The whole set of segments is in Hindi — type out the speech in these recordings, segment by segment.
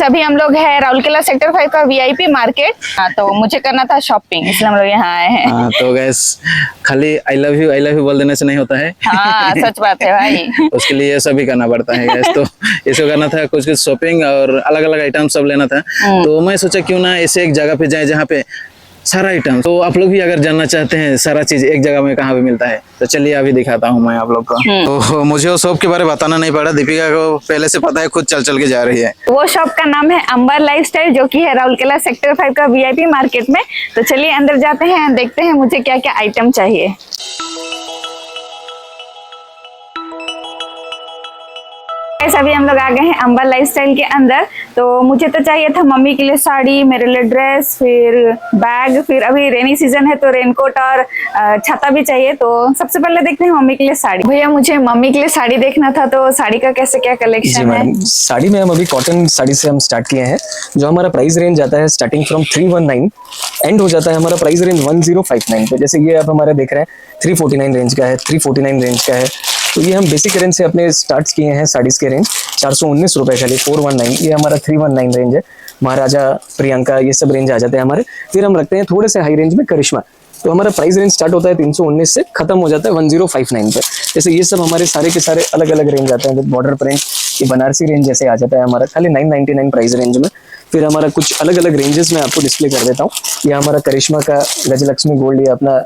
अभी हम लोग है राउरकेला सेक्टर 5 का वीआईपी मार्केट। हाँ, तो मुझे करना था शॉपिंग, इसलिए हम लोग यहाँ आए हैं। हाँ, तो गैस खाली आई लव यू बोल देने से नहीं होता है। हाँ, सच बात है भाई। उसके लिए सभी करना पड़ता है गैस। तो इसको करना था, कुछ शॉपिंग और अलग अलग आइटम सब लेना था। तो मैं सोचा क्यों ना ऐसे एक जगह पे जाए जहाँ पे सारा आइटम, तो आप लोग भी अगर जानना चाहते हैं सारा चीज एक जगह में कहाँ पे मिलता है, तो चलिए अभी दिखाता हूँ मैं आप लोग को। तो मुझे वो शॉप के बारे में बताना नहीं पड़ा, दीपिका को पहले से पता है, खुद चल चल के जा रही है। वो शॉप का नाम है अंबर लाइफस्टाइल, जो कि है राउरकेला सेक्टर 5 का वीआईपी मार्केट में। तो चलिए अंदर जाते हैं, देखते हैं मुझे क्या क्या आइटम चाहिए। अभी हम लोग आ गए हैं अंबर लाइफस्टाइल के अंदर। तो मुझे तो चाहिए था मम्मी के लिए साड़ी, मेरे लिए ड्रेस, फिर बैग, फिर अभी रेनी सीजन है तो रेनकोट और छाता भी चाहिए। तो सबसे पहले देखते हैं मम्मी के लिए साड़ी। भैया मुझे मम्मी के लिए साड़ी देखना था, तो साड़ी का कैसे क्या कलेक्शन है? साड़ी में हम अभी कॉटन साड़ी से हम स्टार्ट किए हैं, जो हमारा प्राइस रेंज आता है स्टार्टिंग फ्रॉम 319, एंड हो जाता है हमारा प्राइस रेंज 1059 पे। जैसे ये आप हमारे देख रहे हैं 349 रेंज का है, 349 रेंज का है। तो ये हम बेसिक रेंज से अपने स्टार्ट किए हैं साड़ीज के रेंज 419 रुपए खाली, 419। ये हमारा 319 रेंज है। महाराजा, प्रियंका, ये सब रेंज आ जाते हैं हमारे। फिर हम रखते हैं थोड़े से हाई रेंज में करिश्मा। तो हमारा प्राइस रेंज स्टार्ट होता है 319 से, खत्म हो जाता है 1059 पे। जैसे ये सब हमारे सारे के सारे अलग अलग रेंज आते हैं विद बॉर्डर प्रिंट। ये बनारसी रेंज जैसे आ जाता है हमारा खाली 999 प्राइस रेंज में। फिर हमारा कुछ अलग अलग रेंजेस में आपको डिस्प्ले कर देता हूँ। ये हमारा करिश्मा का गजलक्ष्मी गोल्ड, ये अपना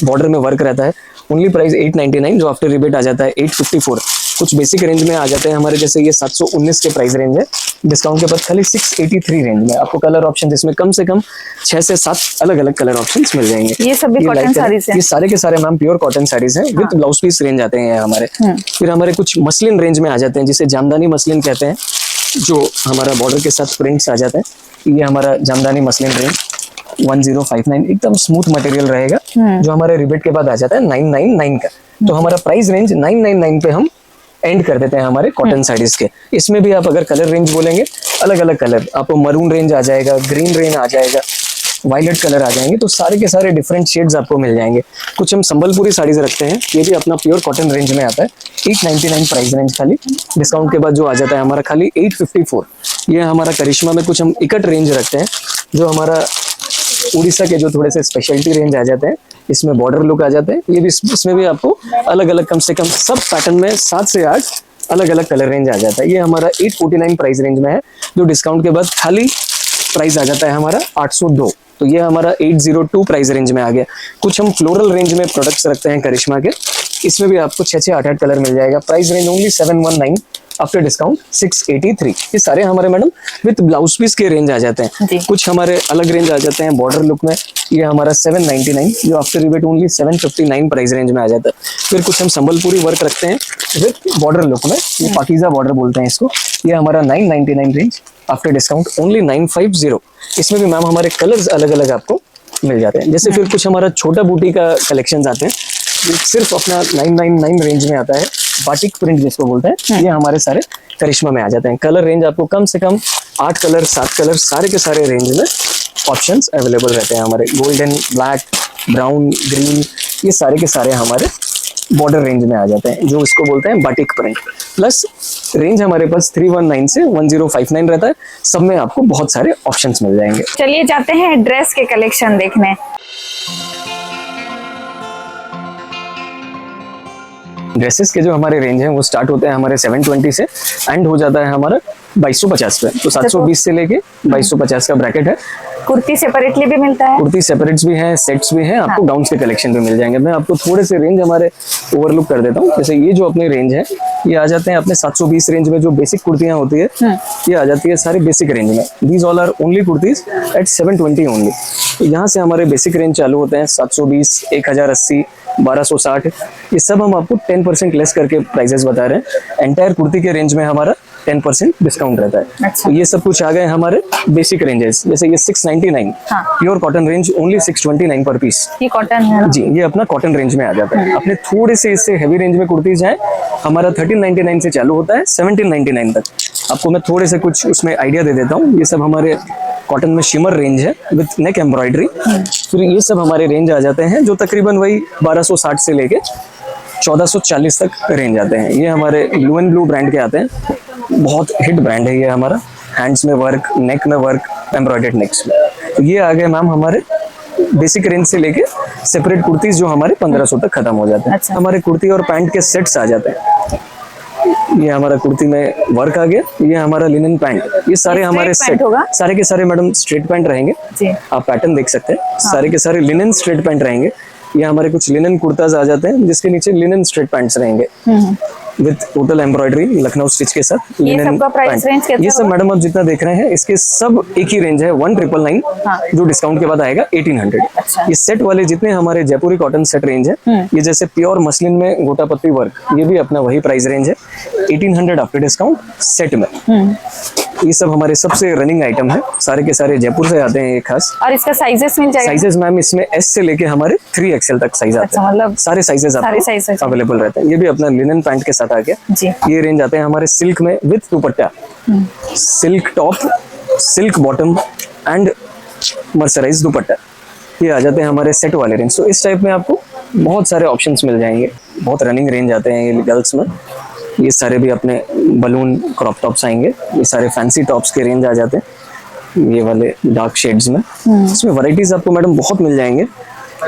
बॉर्डर में वर्क रहता है, ओनली प्राइस 899, जो आफ्टर रिबेट आ जाता है 854। कुछ बेसिक रेंज में आ जाते हैं हमारे, जैसे ये 719 के प्राइस रेंज है, डिस्काउंट के बाद खाली 683 रेंज में। आपको कलर ऑप्शन इसमें कम से कम 6 से 7 अलग अलग कलर ऑप्शन मिल जाएंगे। ये सब भी कॉटन साड़ीज हैं? ये सारे के सारे मैम प्योर कॉटन साड़ीज हैं विद ब्लाउज पीस रेंज आते हैं हमारे। फिर हमारे कुछ मसलिन रेंज में आ जाते हैं, जिसे जामदानी मसलिन कहते हैं, जो हमारा बॉर्डर के साथ प्रिंट्स आ जाते हैं। ये हमारा जामदानी मसलिन रेंज 1059, एकदम स्मूथ मटेरियल रहेगा, जो हमारे रिबेट के बाद आ जाता है 999 का। तो हमारा प्राइस रेंज 999 पे हम एंड कर देते हैं हमारे कॉटन साड़ीज के। इसमें भी आप अगर कलर रेंज बोलेंगे, अलग अलग कलर आपको, मरून रेंज आ जाएगा, ग्रीन रेंज आ जाएगा, वायलेट कलर आ जाएंगे। तो सारे के सारे डिफरेंट शेड्स आपको मिल जाएंगे। कुछ हम संबलपुरी साड़ीज रखते हैं, ये भी अपना प्योर कॉटन रेंज में आता है, 899 प्राइस रेंज खाली, डिस्काउंट के बाद जो आ जाता है हमारा खाली 854। ये हमारा करिश्मा में कुछ हम इकट रेंज रखते हैं, जो हमारा उड़ीसा के जो थोड़े से स्पेशलिटी रेंज आ जाते हैं। इसमें बॉर्डर लुक आ जाते हैं। ये भी, इसमें भी आपको अलग अलग कम से कम सब पैटर्न में 7 से 8 अलग अलग कलर रेंज आ जाता है। ये हमारा 849 प्राइस रेंज में है, जो डिस्काउंट के बाद खाली प्राइस आ जाता है हमारा 802। तो ये हमारा 802 प्राइस रेंज में आ गया। कुछ हम फ्लोरल रेंज में प्रोडक्ट्स रखते हैं करिश्मा के, इसमें भी आपको 6 से 8 कलर मिल जाएगा। Price range only 719, after discount 683। ये सारे हमारे मैडम विद ब्लाउज पीस के रेंज आ जाते हैं। कुछ हमारे अलग रेंज आ जाते हैं बॉर्डर लुक में, ये हमारा 799, जो after rebate only 759 price range में आ जाता है। फिर कुछ हम संबलपुरी वर्क रखते हैं विद बॉर्डर लुक में, ये पाकीज़ा बॉर्डर बोलते हैं इसको। ये हमारा 999 रेंज, आफ्टर डिस्काउंट ओनली 950। इसमें भी मैम हमारे कलर्स अलग अलग आपको मिल जाते हैं। जैसे फिर कुछ हमारा छोटा बूटी का कलेक्शन आते हैं, सिर्फ अपना 999 रेंज में आता है, बाटिक प्रिंट जिसको बोलते हैं। ये हमारे सारे करिश्मा में आ जाते हैं। कलर रेंज आपको कम से कम 8 कलर 7 कलर सारे के सारे रेंज में ऑप्शंस अवेलेबल रहते हैं हमारे। गोल्डन, ब्लैक, ब्राउन, ग्रीन, ये सारे के सारे हमारे बॉर्डर रेंज में आ जाते हैं, जो इसको बोलते हैं बाटिक प्रिंट। प्लस रेंज हमारे पास 319 से 1059 रहता है। सब में आपको बहुत सारे ऑप्शंस मिल जाएंगे। चलिए जाते हैं ड्रेस के कलेक्शन देखने। ड्रेसेस के जो हमारे रेंज है वो स्टार्ट होते हैं हमारे 720 से, एंड हो जाता है हमारा 2250 पे। तो 720 से लेके 2250 का ब्रैकेट है। कुर्ती सेपरेटली भी मिलता है? कुर्ती सेपरेट्स भी हैं, सेट्स भी हैं, आपको गाउन्स के कलेक्शन भी मिल जाएंगे। मैं आपको थोड़े से रेंज हमारे ओवरलुक कर देता हूँ। जैसे ये जो अपने रेंज है, ये आ जाते हैं अपने 720 रेंज में। जो बेसिक कुर्तियां होती है, ये आ जाती है सारे बेसिक रेंज में। These all are only kurtis at 720 only. तो यहाँ से हमारे बेसिक रेंज चालू होते हैं 720, 1080, 1260। ये सब हम आपको 10% लेस करके प्राइसेस बता रहे हैं। एंटायर कुर्ती के रेंज में हमारा 10% डिस्काउंट रहता है। अच्छा। तो ये सब कुछ आ गए हमारे बेसिक रेंजेस। जैसे ये 699 प्योर कॉटन रेंज, ओनली 629 पर पीस। ये कॉटन है जी, ये अपना कॉटन रेंज में आ जाता है। अपने थोड़े से इससे हैवी रेंज में कुर्तीज हैं, हमारा 1399 से चालू होता है 1799 तक। आपको मैं थोड़े से कुछ उसमें आइडिया दे देता हूँ। ये सब हमारे कॉटन में शिमर रेंज है विद नेक एम्ब्रॉयडरी। फिर ये सब हमारे रेंज आ जाते हैं, जो तकरीबन वही 1260 से लेके 1440 तक रेंज आते हैं। ये हमारे ब्लू एंड ब्लू ब्रांड के आते हैं, बहुत हिट ब्रांड है ये हमारा। हैंड्स में वर्क, नेक में वर्क, एम्ब्रॉयडर्ड नेक्स में। तो ये आ गए मैम हमारे बेसिक रेंज से लेके सेपरेट कुर्तीज जो हमारे 1500 तक खत्म हो जाते हैं। अच्छा। हमारे कुर्ती और पैंट के सेट्स आ जाते हैं। ये हमारा कुर्ती में वर्क आ गया, ये हमारा लिनन पैंट, ये सारे ये हमारे straight सेट पैंट होगा? सारे के सारे मैडम स्ट्रेट पैंट रहेंगे। जी। आप पैटर्न देख सकते हैं, सारे के सारे लिनन स्ट्रेट पैंट रहेंगे। ये हमारे कुछ लिनन कुर्ताज आ जाते हैं जिसके नीचे लिनन स्ट्रेट पैंट्स रहेंगे with total embroidery Lucknow stitch के साथ। ये लिनन सबका प्राइस पैंट। रेंज कितना ये सब मैडम आप जितना देख रहे हैं इसके सब एक ही रेंज है 1999, हाँ। जो डिस्काउंट के बाद आएगा 1800। अच्छा। ये सेट वाले जितने हमारे जयपुरी कॉटन सेट रेंज है, ये जैसे प्योर मसलिन में गोटा पत्ती वर्क, ये भी अपना वही प्राइस रेंज है 1800 आफ्टर डिस्काउंट सेट में। ये सब हमारे सबसे रनिंग आइटम है, सारे के सारे जयपुर से आते हैं ये खास। और इसका साइजेस मिल जाएगा? साइजेस मैम इसमें एस से लेके हमारे 3XL तक साइज आते अच्छा, हैं। मतलब सारे साइजेस सारे sizes आपको अवेलेबल रहते हैं। ये भी अपना लिनन पैंट के साथ आ गया। जी। ये रेंज आते हैं हमारे सिल्क में with dupatta, silk top, silk bottom and mercerise dupatta, ये आ जाते हैं हमारे सेट वाले रेंज। तो इस टाइप में आपको बहुत सारे ऑप्शंस मिल जाएंगे। बहुत रनिंग रेंज आते हैं ये गर्ल्स में। ये सारे भी अपने बलून क्रॉप टॉप्स आएंगे, ये सारे फैंसी टॉप्स के रेंज आ जाते हैं ये वाले डार्क शेड्स में। इसमें वैरायटीज आपको मैडम बहुत मिल जाएंगे।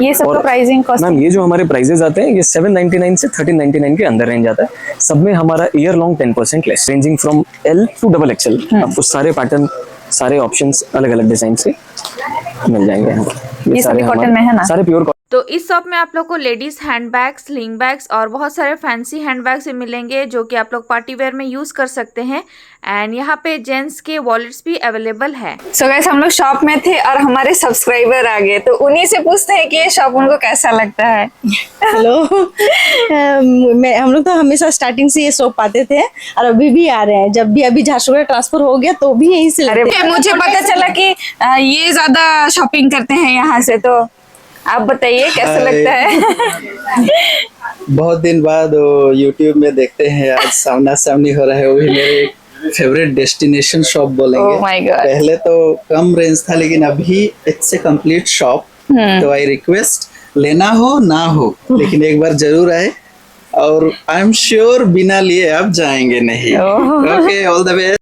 ये सब का और प्राइसिंग कॉस्ट? मैम ये जो हमारे प्राइजेस आते हैं ये 799 से 1399 के अंदर रेंज आता है। सब में हमारा year long 10% less, ranging from L to XXL। आपको सारे पैटर्न, सारे ऑप्शंस अलग अलग डिजाइन से मिल जाएंगे यहाँ पर। ये सारे सभी कॉटन हमारे में है ना? सारे प्योर। तो इस शॉप में आप लोग को लेडीज हैंडबैग्स, स्लिंग बैग्स और बहुत सारे फैंसी हैंडबैग्स भी मिलेंगे जो कि आप लोग पार्टी वेयर में यूज कर सकते हैं। एंड यहाँ पे जेंट्स के वॉलेट्स भी अवेलेबल है। सो गाइस हम लोग शॉप में थे और हमारे सब्सक्राइबर आ गए, तो उन्हीं से पूछते हैं कि ये शॉप उनको कैसा लगता है। हेलो। हम लोग तो हमेशा स्टार्टिंग से ये शॉप आते थे और अभी भी आ रहे हैं। जब भी अभी झारसुगुड़ा ट्रांसफर हो गया तो भी यहीं से अरे लेते हैं। मुझे पता चला कि ये ज्यादा शॉपिंग करते हैं यहाँ से, तो आप बताइए कैसा लगता है? बहुत दिन बाद वो यूट्यूब में देखते हैं, आज सामना सामनी हो रहा है। वो भी मेरे फेवरेट डेस्टिनेशन शॉप बोलेंगे। Oh my God. पहले तो कम रेंज था लेकिन अभी इट्स ए कंप्लीट शॉप। तो आई रिक्वेस्ट, लेना हो ना हो लेकिन एक बार जरूर आए, और आई एम श्योर बिना लिए आप जाएंगे नहीं। Okay, all the best.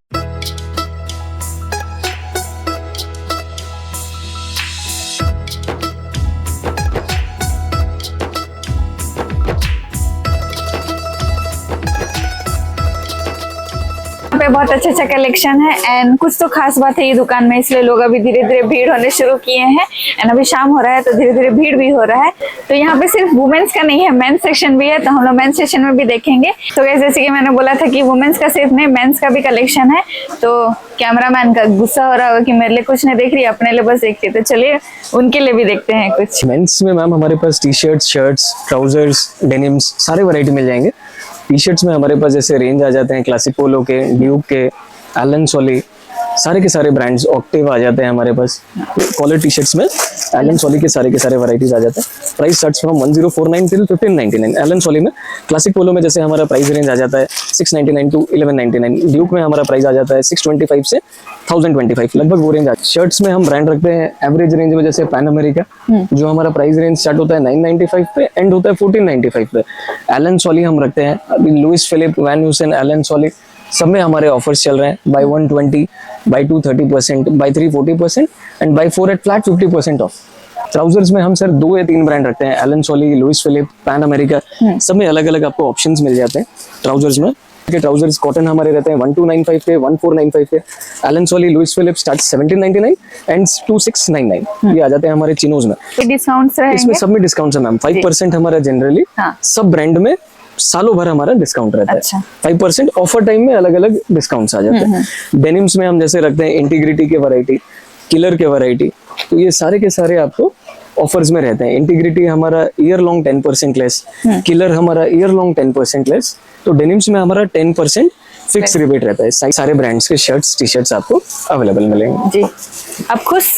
पे बहुत अच्छा अच्छा कलेक्शन है एंड कुछ तो खास बात है ये दुकान में, इसलिए लोग अभी धीरे धीरे भीड़ होने शुरू किए हैं। एंड अभी शाम हो रहा है तो धीरे धीरे भीड़ भी हो रहा है। तो यहाँ पे सिर्फ वुमेन्स का नहीं है, मेंस सेक्शन भी है, तो हम लोग मेंस सेक्शन में भी देखेंगे। तो guys, जैसे कि मैंने बोला था कि वुमेन्स का सिर्फ नहीं, मेंस का भी कलेक्शन है। तो कैमरामैन का गुस्सा हो रहा होगा कि मेरे लिए कुछ नहीं देख रही, अपने लिए बस देखती है, तो चलिए उनके लिए भी देखते हैं कुछ। मेंस में मैम हमारे पास T shirts, shirts, trousers, denims सारे वैरायटी मिल जाएंगे। टी शर्ट्स में हमारे पास जैसे रेंज आ जाते हैं क्लासिक पोलो के, ड्यूक के, एलन सोली, सारे के सारे ब्रांड्स, ऑक्टेव आ जाते हैं हमारे पास। कॉलर टी शर्ट्स में एलन सोली के सारे वैरायटीज आ जाते हैं। Price starts from 1049 till 1599। Elon सोली में, क्लासिक पोलो में जैसे हमारा प्राइस रेंज आ जाता है 699 टू 1199। ड्यूक में हमारा प्राइस आ जाता है 625 से 1025, लगभग वो रेंज। शर्ट्स में हम ब्रांड रखते हैं एवरेज रेंज में, जैसे पैन अमेरिका जो हमारा प्राइस रेंज स्टार्ट होता है 995 पे, एंड होता है 1495 पे। एलन सोली हम रखते हैं, अभी Louis Philippe, Van Heusen, Allen Solly सब में हमारे ऑफर्स चल रहे हैं। Buy 120, buy 2 30%, buy 3 40% and buy 4 at flat 50% off. Trousers में हम सर 2 या 3 ब्रांड रखते हैं, Allen Solly, Louis Philippe, Pan America, सब में अलग अलग आपको ऑप्शंस मिल जाते हैं। ट्राउजर्स में के ट्राउजर्स कॉटन हमारे रहते हैं 1295 पे, 1495 पे। Allen Solly, Louis Philippe start 1799 and 2699, ये आ जाते हैं हमारे चिनोज में। डिस्काउंट्स इसमें रहेंगे? सब में डिस्काउंट है मैम। 5% हमारा जनरली हाँ। सब ब्रांड में सालों भर हमारा डिस्काउंट रहता अच्छा। है। 5% ऑफर टाइम में अलग अलग डिस्काउंट्स आ जाते हैं। डेनिम्स में हम जैसे रखते हैं इंटीग्रिटी के वैरायटी, किलर के वैरायटी, तो ये सारे के सारे आपको ऑफर्स में रहते हैं। इंटीग्रिटी हमारा ईयर लॉन्ग 10% लेस, किलर हमारा ईयर लॉन्ग 10% लेस। तो डेनिम्स में हमारा 10% फिक्स रिबेट रहता है। सारे ब्रांड्स के शर्ट्स, टी शर्ट्स आपको अवेलेबल मिलेंगे। जी, अब खुश?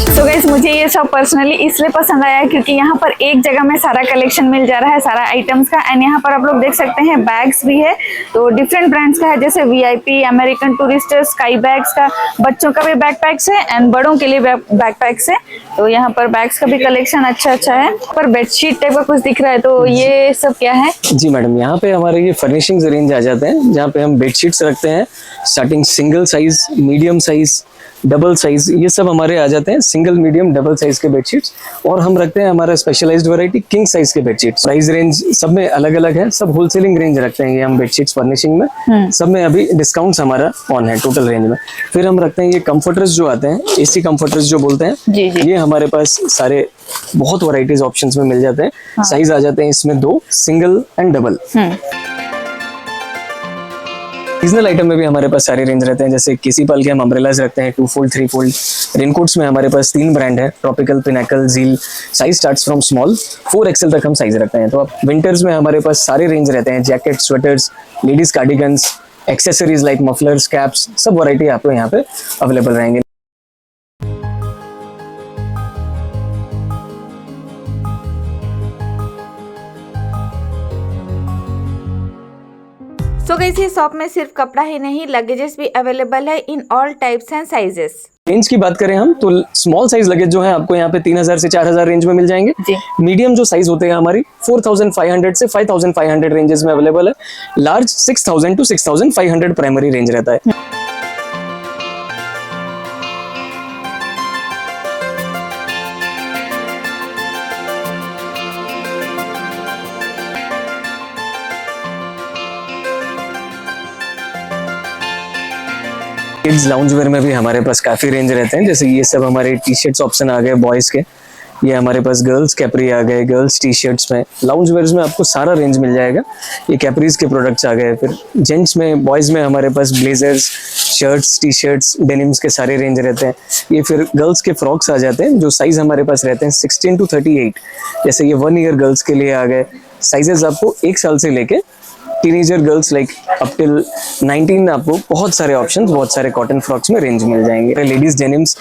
So guys, मुझे मुझे ये शॉप पर्सनली इसलिए पसंद आया है क्योंकि यहाँ पर एक जगह में सारा कलेक्शन मिल जा रहा है, सारा आइटम्स का। एंड यहाँ पर आप लोग देख सकते हैं बैग्स भी है, तो डिफरेंट ब्रांड्स का है, जैसे VIP, American Tourister, Sky bags का, बच्चों का भी बैकपैक्स है एंड बड़ों के लिए बैकपैक्स है। तो यहाँ पर बैग्स का भी कलेक्शन अच्छा है। पर बेडशीट टाइप का कुछ दिख रहा है, तो ये सब क्या है? जी मैडम, यहाँ पे हमारे ये फर्निशिंग्स रेंज आ जाते हैं, जहाँ पे हम बेडशीट्स रखते हैं, starting single size, medium size, double size, ये सब हमारे आ जाते हैं। सिंगल, मीडियम, डबल साइज के बेडशीट्स, और हम रखते हैं हमारा स्पेशलाइज्ड वैरायटी किंग साइज के बेडशीट्स। प्राइस रेंज सब में अलग अलग है, सब होलसेलिंग रेंज रखते हैं ये हम बेडशीट्स फर्निशिंग में। सब में अभी डिस्काउंट्स हमारा ऑन है टोटल रेंज में। फिर हम रखते हैं ये कंफर्टर्स जो आते हैं, AC कंफर्टर्स जो बोलते हैं, जी जी। ये हमारे पास सारे बहुत वैरायटीज ऑप्शंस में मिल जाते हैं। साइज आ जाते हैं इसमें 2, single and double. Seasonal item में भी हमारे पास सारे रेंज रहते हैं, जैसे केसीपाल के हम अम्ब्रेलाज रखते हैं 2 फोल्ड 3 फोल्ड। रेनकोट्स में हमारे पास 3 ब्रांड है, Tropical, Pinnacle, Zeal. Size starts from small, 4XL तक हम साइज रखते हैं। तो आप विंटर्स में हमारे पास सारे रेंज रहते हैं, jacket, sweaters, ladies cardigans, accessories like mufflers, caps, सब वैरायटी आपको यहाँ पे अवेलेबल रहेंगे। सो गाइस, ये शॉप में सिर्फ कपड़ा ही नहीं, लगेजेस भी अवेलेबल है in all types and sizes. Range की बात करें हम तो स्मॉल साइज लगेज जो है आपको यहाँ पे 3000 से 4000 रेंज में मिल जाएंगे। मीडियम जो साइज होते हैं हमारी 4500 से 5500 रेंजेस में अवेलेबल है। लार्ज 6000 टू 6500 प्राइमरी रेंज रहता है। किड्स लाउंज वेयर में भी हमारे पास काफी रेंज रहते हैं, जैसे ये सब हमारे टी-शर्ट्स ऑप्शन आ गए बॉयज के। ये हमारे पास गर्ल्स कैपरी आ गए, गर्ल्स टी-शर्ट्स में। लाउंज वेयर्स में आपको सारा रेंज मिल जाएगा। ये कैपरीज के प्रोडक्ट्स आ गए। फिर जेंट्स में, बॉयज में हमारे पास ब्लेजर्स, शर्ट्स, टी-शर्ट्स, डेनिम्स के सारे रेंज रहते हैं। ये फिर गर्ल्स के फ्रॉक्स आ जाते हैं, जो साइज हमारे पास रहते हैं 16 टू 38। जैसे ये 1 ईयर गर्ल्स के लिए आ गए। साइजेस आपको 1 साल से लेके teenager girls like up till 19 आपको बहुत सारे ऑप्शंस, बहुत सारे कॉटन फ्रॉक्स में रेंज मिल जाएंगे। लेडीज डेनिम्स,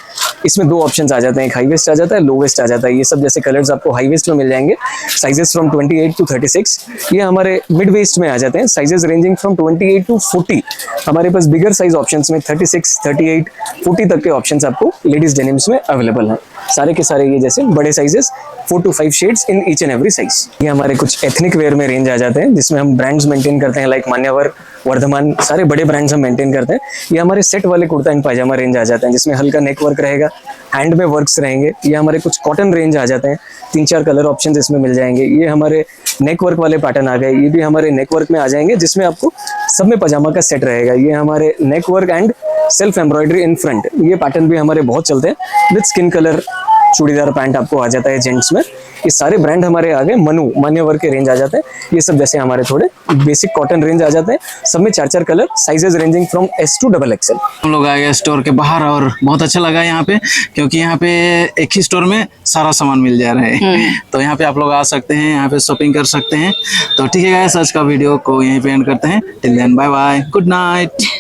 इसमें 2 ऑप्शंस आ जाते हैं, एक हाई वेस्ट आ जाता है, लो वेस्ट आ जाता है। ये सब जैसे कलर्स आपको हाई वेस्ट में मिल जाएंगे, साइजेस फ्रॉम 28 टू 36। ये हमारे मिड वेस्ट में आ जाते हैं, साइजेस रेंजिंग फ्रॉम 28 टू 40। हमारे पास बिगर साइज ऑप्शंस में 36, 38, 40 तक के ऑप्शंस आपको लेडीज डेनिम्स में अवेलेबल हैं। सारे के सारे ये जैसे बड़े sizes 4 to 5 shades in each and every size. ये हमारे कुछ एथनिक वेयर में रेंज आ जाते हैं, जिसमें हम ब्रांड्स मेंटेन करते हैं, लाइक मान्यवर, वर्धमान, सारे बड़े ब्रांड्स हम मेंटेन करते हैं। ये हमारे सेट वाले कुर्ता एंड पायजामा रेंज आ जाते हैं, जिसमें हल्का नेक वर्क रहेगा, हैंड में वर्क्स रहेंगे। ये हमारे कुछ कॉटन रेंज आ जाते हैं, 3-4 कलर ऑप्शंस इसमें मिल जाएंगे। ये हमारे नेक वर्क वाले पैटर्न आ गए, ये भी हमारे नेक वर्क में आ जाएंगे, जिसमें आपको सब में पजामा का सेट रहेगा। ये हमारे नेक work and self embroidery in front, ये पैटर्न भी हमारे बहुत चलते हैं। With skin colour churidar pant आपको आ जाता है जेंट्स में। ये सारे ब्रांड हमारे आगे मनु, मान्यवर के रेंज आ जाते हैं। ये सब जैसे हमारे थोड़े बेसिक कॉटन रेंज आ जाते हैं, सब में 4-4 colour, sizes ranging from S to XXL। हम लोग आ गए स्टोर के बाहर और बहुत अच्छा लगा यहाँ पे, क्योंकि यहाँ पे एक ही स्टोर में सारा सामान मिल जा रहा है। तो यहाँ पे आप लोग आ सकते हैं, यहाँ पे शॉपिंग कर सकते हैं। तो ठीक है गाइस, आज का वीडियो को यहीं पे एंड करते हैं। Till then bye bye, good night.